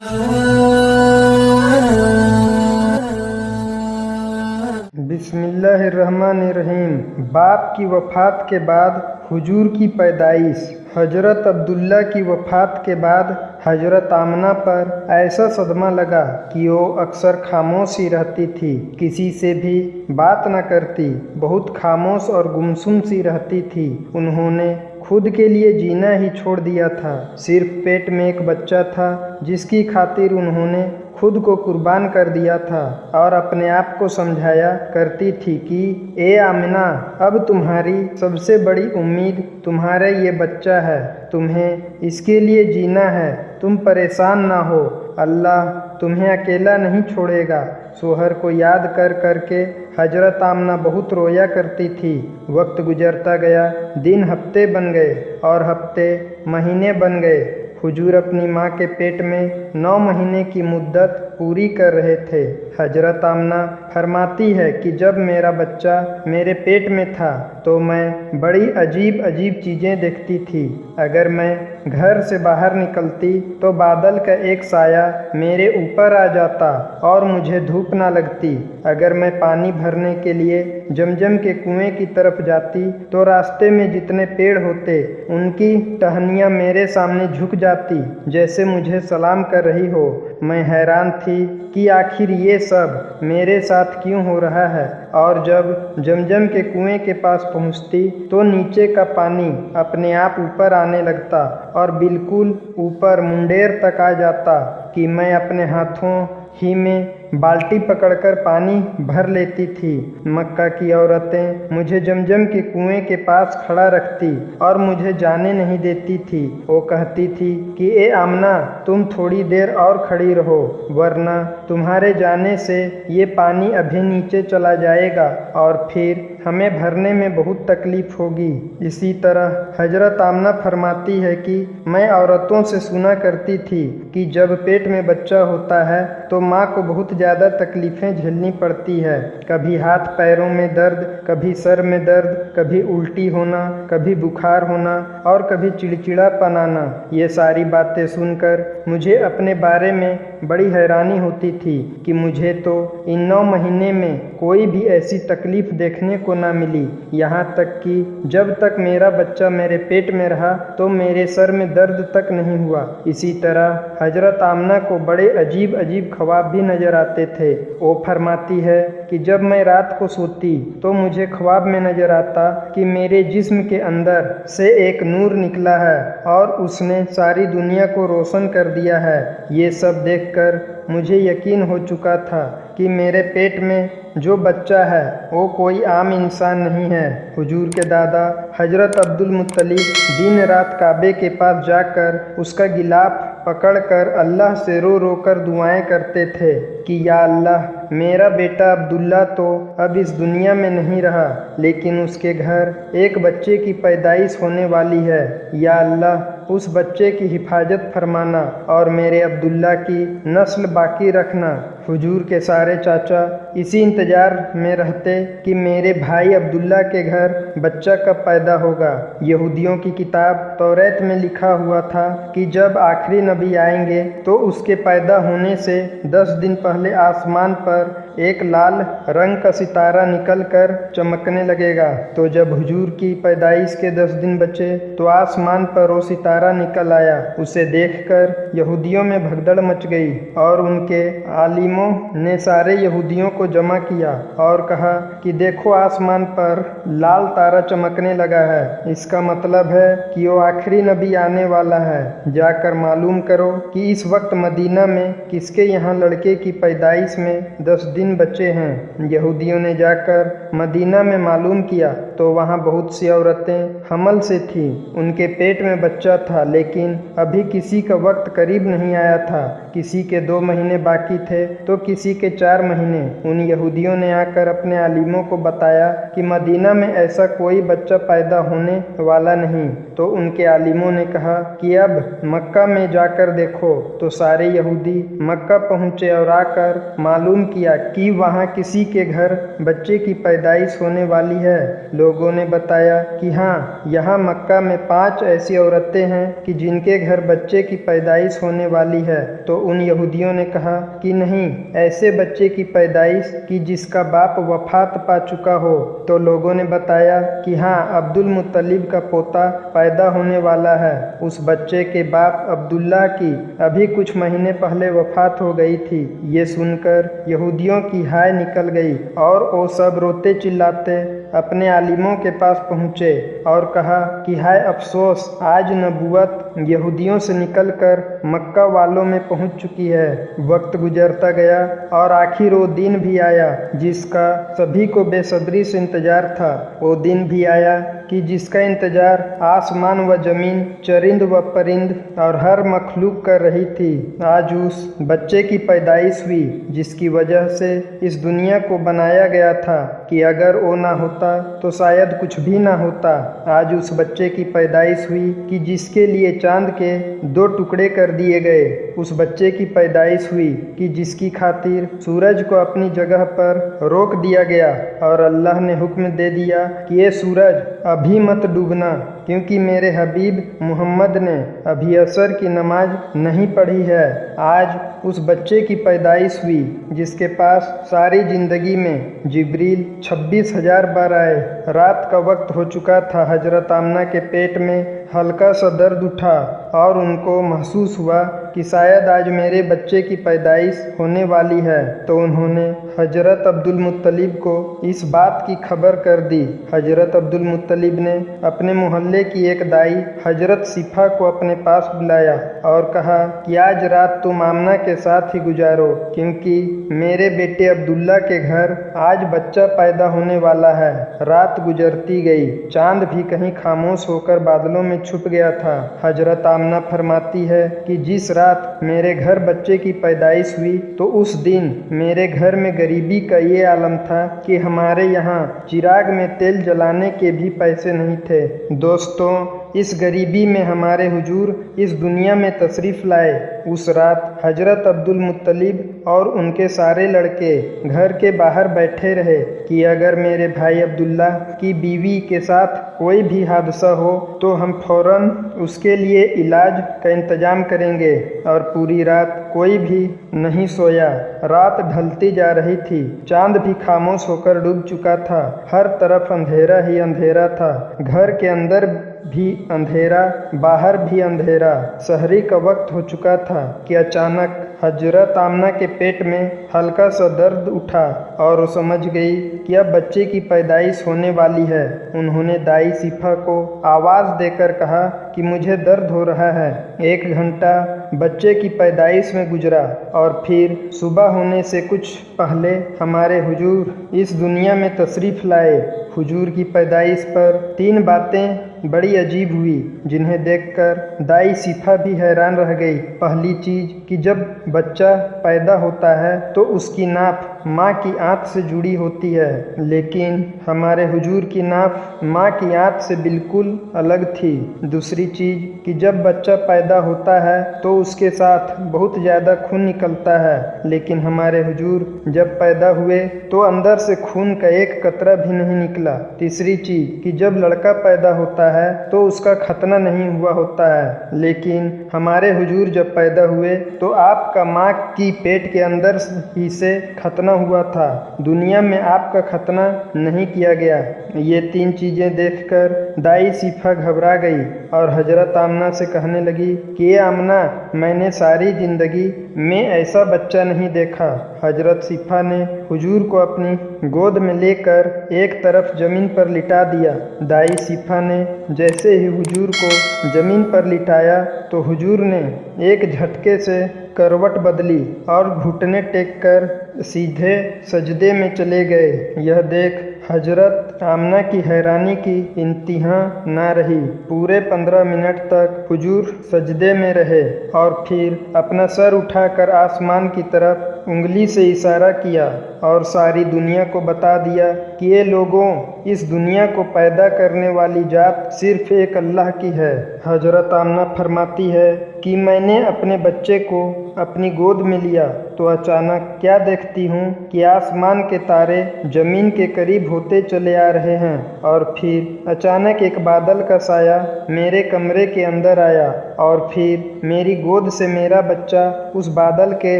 बिस्मिल्लाहिर्रहमानिर्रहीम। बाप की वफ़ात के बाद हुजूर की पैदाइश। हजरत अब्दुल्ला की वफ़ात के बाद हजरत आमना पर ऐसा सदमा लगा कि वो अक्सर खामोश ही रहती थी, किसी से भी बात न करती, बहुत खामोश और गुमसुम सी रहती थी। उन्होंने खुद के लिए जीना ही छोड़ दिया था। सिर्फ पेट में एक बच्चा था जिसकी खातिर उन्होंने खुद को कुर्बान कर दिया था और अपने आप को समझाया करती थी कि ए आमिना, अब तुम्हारी सबसे बड़ी उम्मीद तुम्हारा ये बच्चा है, तुम्हें इसके लिए जीना है, तुम परेशान ना हो, अल्लाह तुम्हें अकेला नहीं छोड़ेगा। शोहर को याद कर कर के हजरत आमना बहुत रोया करती थी। वक्त गुजरता गया, दिन हफ्ते बन गए और हफ्ते महीने बन गए। हुजूर अपनी माँ के पेट में 9 महीने की मुद्दत पूरी कर रहे थे। हजरत आमना फरमाती है कि जब मेरा बच्चा मेरे पेट में था तो मैं बड़ी अजीब अजीब चीज़ें देखती थी। अगर मैं घर से बाहर निकलती तो बादल का एक साया मेरे ऊपर आ जाता और मुझे धूप ना लगती। अगर मैं पानी भरने के लिए जमजम के कुएं की तरफ जाती तो रास्ते में जितने पेड़ होते उनकी टहनियाँ मेरे सामने झुक जाती जैसे मुझे सलाम कर रही हो। मैं हैरान थी कि आखिर ये सब मेरे साथ क्यों हो रहा है। और जब जमजम के कुएं के पास पहुंचती तो नीचे का पानी अपने आप ऊपर आने लगता और बिल्कुल ऊपर मुंडेर तक आ जाता कि मैं अपने हाथों ही में बाल्टी पकड़कर पानी भर लेती थी। मक्का की औरतें मुझे जमजम के कुएं के पास खड़ा रखती और मुझे जाने नहीं देती थी। वो कहती थी कि ए आमना, तुम थोड़ी देर और खड़ी रहो, वरना तुम्हारे जाने से ये पानी अभी नीचे चला जाएगा और फिर हमें भरने में बहुत तकलीफ होगी। इसी तरह हजरत आमना फरमाती है कि मैं औरतों से सुना करती थी कि जब पेट में बच्चा होता है तो माँ को बहुत ज़्यादा तकलीफ़ें झेलनी पड़ती है। कभी हाथ पैरों में दर्द, कभी सर में दर्द, कभी उल्टी होना, कभी बुखार होना और कभी चिड़चिड़ापन आना। ये सारी बातें सुनकर मुझे अपने बारे में बड़ी हैरानी होती थी कि मुझे तो इन 9 महीने में कोई भी ऐसी तकलीफ़ देखने को ना मिली। यहाँ तक कि जब तक मेरा बच्चा मेरे पेट में रहा तो मेरे सर में दर्द तक नहीं हुआ। इसी तरह हजरत आमना को बड़े अजीब अजीब ख्वाब भी नजर आते थे। वो फरमाती है कि जब मैं रात को सोती तो मुझे ख्वाब में नजर आता कि मेरे जिस्म के अंदर से एक नूर निकला है और उसने सारी दुनिया को रोशन कर दिया है। ये सब देखकर मुझे यकीन हो चुका था कि मेरे पेट में जो बच्चा है वो कोई आम इंसान नहीं है। हुजूर के दादा हजरत अब्दुल मुत्तलिब दिन रात काबे के पास जाकर उसका गिलाफ पकड़कर अल्लाह से रो रो कर दुआएं करते थे कि या अल्लाह, मेरा बेटा अब्दुल्ला तो अब इस दुनिया में नहीं रहा, लेकिन उसके घर एक बच्चे की पैदाइश होने वाली है। या अल्लाह, उस बच्चे की हिफाजत फरमाना और मेरे अब्दुल्ला की नस्ल बाकी रखना। हुजूर के सारे चाचा इसी इंतज़ार में रहते कि मेरे भाई अब्दुल्ला के घर बच्चा कब पैदा होगा। यहूदियों की किताब तौरात में लिखा हुआ था कि जब आखिरी नबी आएंगे तो उसके पैदा होने से 10 दिन पहले आसमान पर एक लाल रंग का सितारा निकलकर चमकने लगेगा। तो जब हुजूर की पैदाइश के 10 दिन बचे तो आसमान पर वो सितारा निकल आया। उसे देखकर यहूदियों में भगदड़ मच गई और उनके आलिमों ने सारे यहूदियों को जमा किया और कहा कि देखो, आसमान पर लाल तारा चमकने लगा है, इसका मतलब है कि वो आखिरी नबी आने वाला है। जाकर मालूम करो कि इस वक्त मदीना में किसके यहाँ लड़के की पैदाइश में 10 दिन बचे हैं। यहूदियों ने जाकर मदीना में मालूम किया तो वहाँ बहुत सी औरतें हमल से थीं। उनके पेट में बच्चा था, लेकिन अभी किसी का वक्त करीब नहीं आया था। किसी के 2 महीने बाकी थे तो किसी के 4 महीने। उन यहूदियों ने आकर अपने आलिमों को बताया कि मदीना में ऐसा कोई बच्चा पैदा होने वाला नहीं। तो उनके आलिमों ने कहा कि अब मक्का में जाकर देखो। तो सारे यहूदी मक्का पहुँचे और आकर मालूम किया कि वहाँ किसी के घर बच्चे की पैदाइश होने वाली है। लोगों ने बताया कि हाँ, यहाँ मक्का में 5 ऐसी औरतें हैं कि जिनके घर बच्चे की पैदाइश होने वाली है। तो उन यहूदियों ने कहा कि नहीं, ऐसे बच्चे की पैदाइश कि जिसका बाप वफात पा चुका हो। तो लोगों ने बताया कि हाँ, अब्दुल मुत्तलिब का पोता पैदा होने वाला है। उस बच्चे के बाप अब्दुल्ला की अभी कुछ महीने पहले वफात हो गई थी। ये सुनकर यहूदियों की हाय निकल गई और वो सब रोते चिल्लाते अपने आलिमों के पास पहुँचे और कहा कि हाय अफसोस, आज नबूवत यहूदियों से निकलकर मक्का वालों में पहुँच चुकी है। वक्त गुजरता गया और आखिर वो दिन भी आया जिसका सभी को बेसब्री से इंतजार था। वो दिन भी आया कि जिसका इंतजार आसमान व जमीन, चरिंद व परिंद और हर मखलूक कर रही थी। आज उस बच्चे की पैदाइश हुई जिसकी वजह से इस दुनिया को बनाया गया था कि अगर वो ना होता तो शायद कुछ भी ना होता। आज उस बच्चे की पैदाइश हुई कि जिसके लिए चांद के 2 टुकड़े कर दिए गए। उस बच्चे की पैदाइश हुई कि जिसकी खातिर सूरज को अपनी जगह पर रोक दिया गया और अल्लाह ने हुक्म दे दिया कि ये सूरज अभी मत डूबना, क्योंकि मेरे हबीब मोहम्मद ने अभी असर की नमाज नहीं पढ़ी है। आज उस बच्चे की पैदाइश हुई जिसके पास सारी जिंदगी में जिब्रील 26,000 बार आए। रात का वक्त हो चुका था। हजरत आमना के पेट में हल्का सा दर्द उठा और उनको महसूस हुआ कि शायद आज मेरे बच्चे की पैदाइश होने वाली है। तो उन्होंने हजरत अब्दुल मुत्तलिब को इस बात की खबर कर दी। हजरत अब्दुल मुत्तलिब ने अपने मोहल्ले की एक दाई हजरत सिफा को अपने पास बुलाया और कहा कि आज रात तुम आमना के साथ ही गुजारो, क्योंकि मेरे बेटे अब्दुल्ला के घर आज बच्चा पैदा होने वाला है। रात गुजरती गई, चांद भी कहीं खामोश होकर बादलों में छुप गया था। हजरत आमना फरमाती है कि जिस रात मेरे घर बच्चे की पैदाइश हुई तो उस दिन मेरे घर में गरीबी का ये आलम था कि हमारे यहाँ चिराग में तेल जलाने के भी पैसे नहीं थे। दोस्तों, इस गरीबी में हमारे हुजूर इस दुनिया में तशरीफ़ लाए। उस रात हजरत अब्दुल मुत्तलिब और उनके सारे लड़के घर के बाहर बैठे रहे कि अगर मेरे भाई अब्दुल्ला की बीवी के साथ कोई भी हादसा हो तो हम फौरन उसके लिए इलाज का इंतजाम करेंगे। और पूरी रात कोई भी नहीं सोया। रात ढलती जा रही थी, चांद भी खामोश होकर डूब चुका था। हर तरफ अंधेरा ही अंधेरा था। घर के अंदर भी अंधेरा, बाहर भी अंधेरा। सहरी का वक्त हो चुका था कि अचानक हजरत आमना के पेट में हल्का सा दर्द उठा और वो समझ गई कि अब बच्चे की पैदाइश होने वाली है। उन्होंने दाई सिफा को आवाज़ देकर कहा कि मुझे दर्द हो रहा है। 1 घंटा बच्चे की पैदाइश में गुजरा और फिर सुबह होने से कुछ पहले हमारे हुजूर इस दुनिया में तशरीफ़ लाए। हुजूर की पैदाइश पर 3 बातें बड़ी अजीब हुई जिन्हें देखकर दाई सिफा भी हैरान रह गई। पहली चीज़ कि जब बच्चा पैदा होता है तो उसकी नाप माँ की आंत से जुड़ी होती है, लेकिन हमारे हुजूर की नाप माँ की आंत से बिल्कुल अलग थी। दूसरी चीज़ कि जब बच्चा पैदा होता है तो उसके साथ बहुत ज़्यादा खून निकलता है, लेकिन हमारे हुजूर जब पैदा हुए तो अंदर से खून का एक कतरा भी नहीं निकला। तीसरी चीज़ कि जब लड़का पैदा होता है तो उसका खतना नहीं हुआ होता है, लेकिन हमारे हुजूर जब पैदा हुए तो आपका माँ की पेट के अंदर ही से खतना हुआ था। दुनिया में आपका खतना नहीं किया गया। ये 3 चीज़ें देखकर दाई सिफा घबरा गई और हजरत आमना से कहने लगी कि ये आमना, मैंने सारी ज़िंदगी में ऐसा बच्चा नहीं देखा। हजरत सिफा ने हुजूर को अपनी गोद में लेकर एक तरफ ज़मीन पर लिटा दिया। दाई सिफा ने जैसे ही हुजूर को ज़मीन पर लिटाया तो हुजूर ने एक झटके से करवट बदली और घुटने टेक कर सीधे सजदे में चले गए। यह देख हजरत आमना की हैरानी की इंतहा ना रही। पूरे 15 मिनट तक हुजूर सजदे में रहे और फिर अपना सर उठाकर आसमान की तरफ उंगली से इशारा किया और सारी दुनिया को बता दिया कि ये लोगों, इस दुनिया को पैदा करने वाली जात सिर्फ एक अल्लाह की है। हजरत आमना फरमाती है कि मैंने अपने बच्चे को अपनी गोद में लिया तो अचानक क्या देखती हूँ कि आसमान के तारे जमीन के करीब होते चले आ रहे हैं और फिर अचानक एक बादल का साया मेरे कमरे के अंदर आया और फिर मेरी गोद से मेरा बच्चा उस बादल के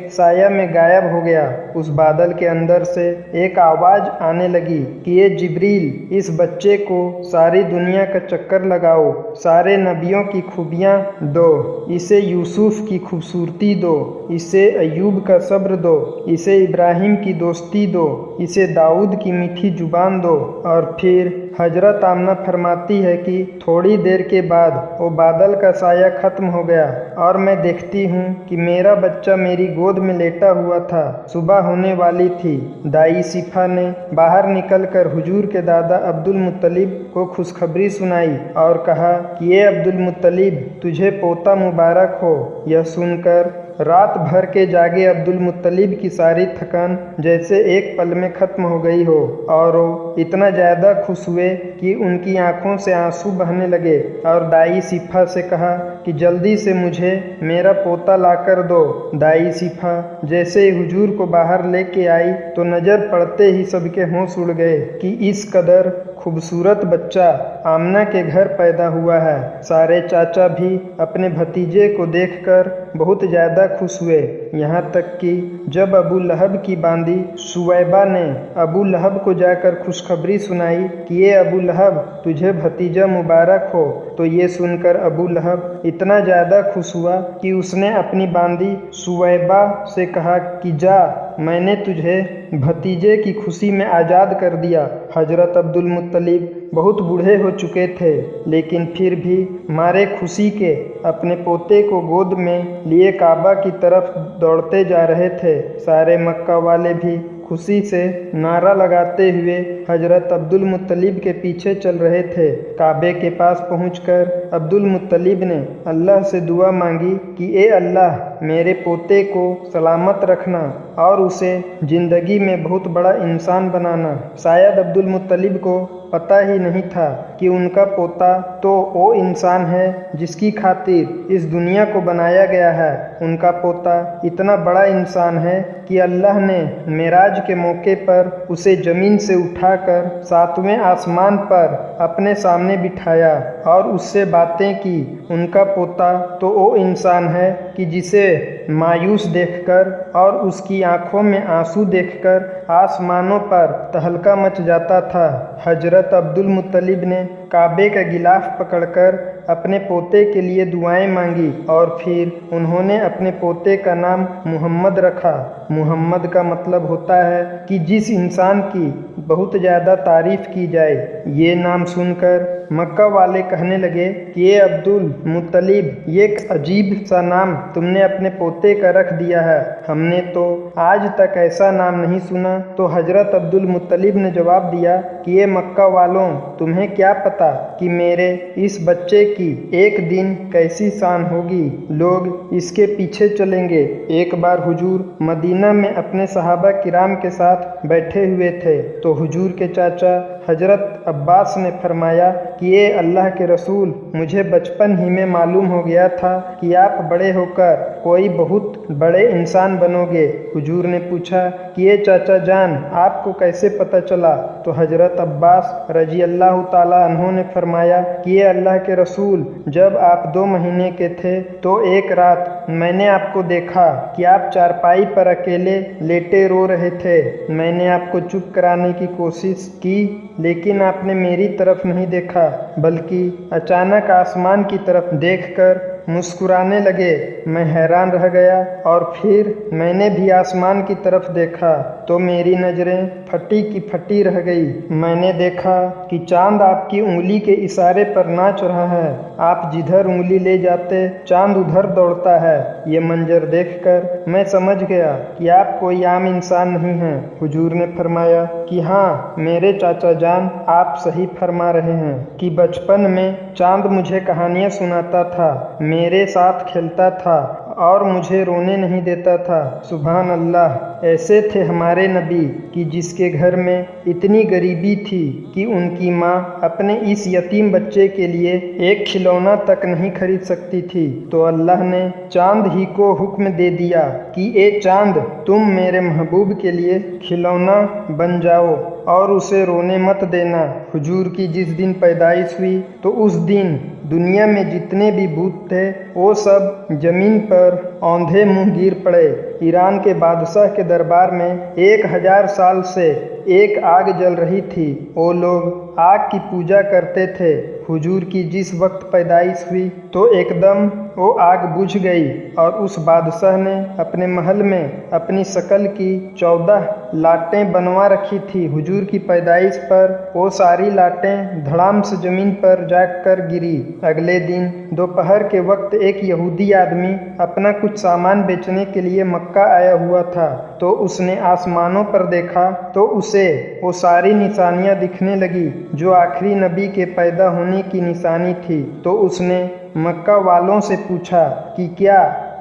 साया में गायब हो गया। उस बादल के अंदर से एक आवाज आने लगी कि ये जिब्रील, इस बच्चे को सारी दुनिया का चक्कर लगाओ, सारे नबियों की खूबियाँ दो, इसे यूसुफ की खूबसूरती दो, इसे अय्यूब का सब्र दो, इसे इब्राहिम की दोस्ती दो, इसे दाऊद की मीठी जुबान दो। और फिर हजरत आमना फरमाती है कि थोड़ी देर के बाद वो बादल का साया खत्म हो गया और मैं देखती हूँ कि मेरा बच्चा मेरी गोद में लेटा हुआ था। सुबह होने वाली थी। दाई सिफा ने बाहर निकलकर हुजूर के दादा अब्दुल मुत्तलिब को खुशखबरी सुनाई और कहा कि ये अब्दुल मुत्तलिब, तुझे पोता मुबारक हो। यह सुनकर रात भर के जागे अब्दुल मुत्तलिब की सारी थकान जैसे एक पल में खत्म हो गई हो और वो इतना ज़्यादा खुश हुए कि उनकी आंखों से आंसू बहने लगे और दाई सिफा से कहा कि जल्दी से मुझे मेरा पोता लाकर दो। दाई सिफा जैसे ही हुजूर को बाहर लेके आई तो नज़र पड़ते ही सबके होश उड़ गए कि इस कदर खूबसूरत बच्चा आमना के घर पैदा हुआ है। सारे चाचा भी अपने भतीजे को देखकर बहुत ज़्यादा खुश हुए, यहाँ तक कि जब अबू लहब की बांदी सुवैबा ने अबू लहब को जाकर खुशखबरी सुनाई कि ये अबू लहब, तुझे भतीजा मुबारक हो, तो ये सुनकर अबू लहब इतना ज़्यादा खुश हुआ कि उसने अपनी बांदी सुवैबा से कहा कि जा, मैंने तुझे भतीजे की खुशी में आज़ाद कर दिया। हजरत अब्दुल मुत्तलिब बहुत बूढ़े हो चुके थे, लेकिन फिर भी मारे खुशी के अपने पोते को गोद में लिए काबा की तरफ दौड़ते जा रहे थे। सारे मक्का वाले भी खुशी से नारा लगाते हुए हजरत अब्दुल मुत्तलिब के पीछे चल रहे थे। काबे के पास पहुंचकर अब्दुल मुत्तलिब ने अल्लाह से दुआ मांगी कि ए अल्लाह, मेरे पोते को सलामत रखना और उसे ज़िंदगी में बहुत बड़ा इंसान बनाना। शायद अब्दुल मुत्तलिब को पता ही नहीं था कि उनका पोता तो वो इंसान है जिसकी खातिर इस दुनिया को बनाया गया है। उनका पोता इतना बड़ा इंसान है कि अल्लाह ने मेराज के मौके पर उसे ज़मीन से उठाकर 7वें आसमान पर अपने सामने बिठाया और उससे बातें की। उनका पोता तो वो इंसान है कि जिसे मायूस देखकर और उसकी आंखों में आंसू देखकर आसमानों पर तहलका मच जाता था। हजरत अब्दुल मुत्तलिब ने काबे का गिलाफ पकड़कर अपने पोते के लिए दुआएं मांगी और फिर उन्होंने अपने पोते का नाम मोहम्मद रखा। मोहम्मद का मतलब होता है कि जिस इंसान की बहुत ज़्यादा तारीफ की जाए। ये नाम सुनकर मक्का वाले कहने लगे कि ये अब्दुल मुत्तलिब, ये एक अजीब सा नाम तुमने अपने पोते का रख दिया है, हमने तो आज तक ऐसा नाम नहीं सुना। तो हजरत अब्दुल मुत्तलिब ने जवाब दिया कि ये मक्का वालों, तुम्हें क्या पता कि मेरे इस बच्चे की एक दिन कैसी शान होगी, लोग इसके पीछे चलेंगे। एक बार हुजूर मदीना में अपने सहाबा किराम के साथ बैठे हुए थे तो हुजूर के चाचा हजरत अब्बास ने फरमाया कि ये अल्लाह के रसूल, मुझे बचपन ही में मालूम हो गया था कि आप बड़े होकर कोई बहुत बड़े इंसान बनोगे। हुजूर ने पूछा कि ये चाचा जान, आपको कैसे पता चला? तो हजरत अब्बास रजी अल्लाह ताला अन्हों ने फरमाया कि ये अल्लाह के रसूल, जब आप 2 महीने के थे तो एक रात मैंने आपको देखा कि आप चारपाई पर अकेले लेटे रो रहे थे। मैंने आपको चुप कराने की कोशिश की, लेकिन आपने मेरी तरफ नहीं देखा, बल्कि अचानक आसमान की तरफ देखकर मुस्कुराने लगे। मैं हैरान रह गया और फिर मैंने भी आसमान की तरफ देखा तो मेरी नज़रें फटी की फटी रह गई। मैंने देखा कि चांद आपकी उंगली के इशारे पर नाच रहा है। आप जिधर उंगली ले जाते चांद उधर दौड़ता है। ये मंजर देखकर मैं समझ गया कि आप कोई आम इंसान नहीं हैं। हुजूर ने फरमाया कि हाँ मेरे चाचा जान, आप सही फरमा रहे हैं कि बचपन में चांद मुझे कहानियाँ सुनाता था, मेरे साथ खेलता था और मुझे रोने नहीं देता था। सुभान अल्लाह, ऐसे थे हमारे नबी कि जिसके घर में इतनी गरीबी थी कि उनकी माँ अपने इस यतीम बच्चे के लिए एक खिलौना तक नहीं खरीद सकती थी, तो अल्लाह ने चांद ही को हुक्म दे दिया कि ए चांद, तुम मेरे महबूब के लिए खिलौना बन जाओ और उसे रोने मत देना। हुजूर की जिस दिन पैदाइश हुई तो उस दिन दुनिया में जितने भी भूत थे वो सब जमीन पर औंधे मुंह गिर पड़े। ईरान के बादशाह के दरबार में 1000 साल से एक आग जल रही थी। वो लोग आग की पूजा करते थे। हुजूर की जिस वक्त पैदाइश हुई तो एकदम वो आग बुझ गई और उस बादशाह ने अपने महल में अपनी शकल की 14 लाटें बनवा रखी थी। हुजूर की पैदाइश पर वो सारी लाटें धड़ाम से जमीन पर जाकर गिरी। अगले दिन दोपहर के वक्त एक यहूदी आदमी अपना कुछ सामान बेचने के लिए मक्का आया हुआ था, तो उसने आसमानों पर देखा तो उसे वो सारी निशानियां दिखने लगी जो आखिरी नबी के पैदा होने की निशानी थी। तो उसने मक्का वालों से पूछा कि क्या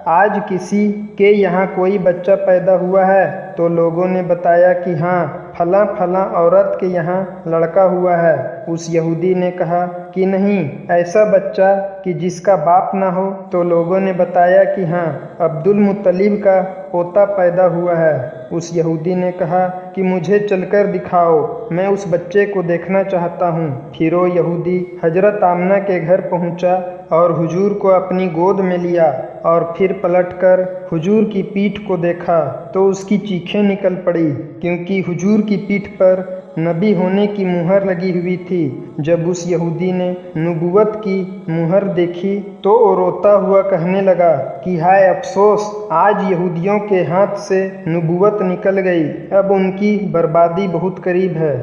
आज किसी के यहाँ कोई बच्चा पैदा हुआ है? तो लोगों ने बताया कि हाँ, फला फला औरत के यहाँ लड़का हुआ है। उस यहूदी ने कहा कि नहीं, ऐसा बच्चा कि जिसका बाप ना हो। तो लोगों ने बताया कि हाँ, अब्दुल मुत्तलिब का पोता पैदा हुआ है। उस यहूदी ने कहा कि मुझे चलकर दिखाओ, मैं उस बच्चे को देखना चाहता हूँ। फिर वो यहूदी हजरत आमना के घर पहुँचा और हुजूर को अपनी गोद में लिया और फिर पलटकर हुजूर की पीठ को देखा तो उसकी चीखें निकल पड़ी, क्योंकि हुजूर की पीठ पर नबी होने की मुहर लगी हुई थी। जब उस यहूदी ने नबूवत की मुहर देखी तो वो रोता हुआ कहने लगा कि हाय अफसोस, आज यहूदियों के हाथ से नबूवत निकल गई, अब उनकी बर्बादी बहुत करीब है।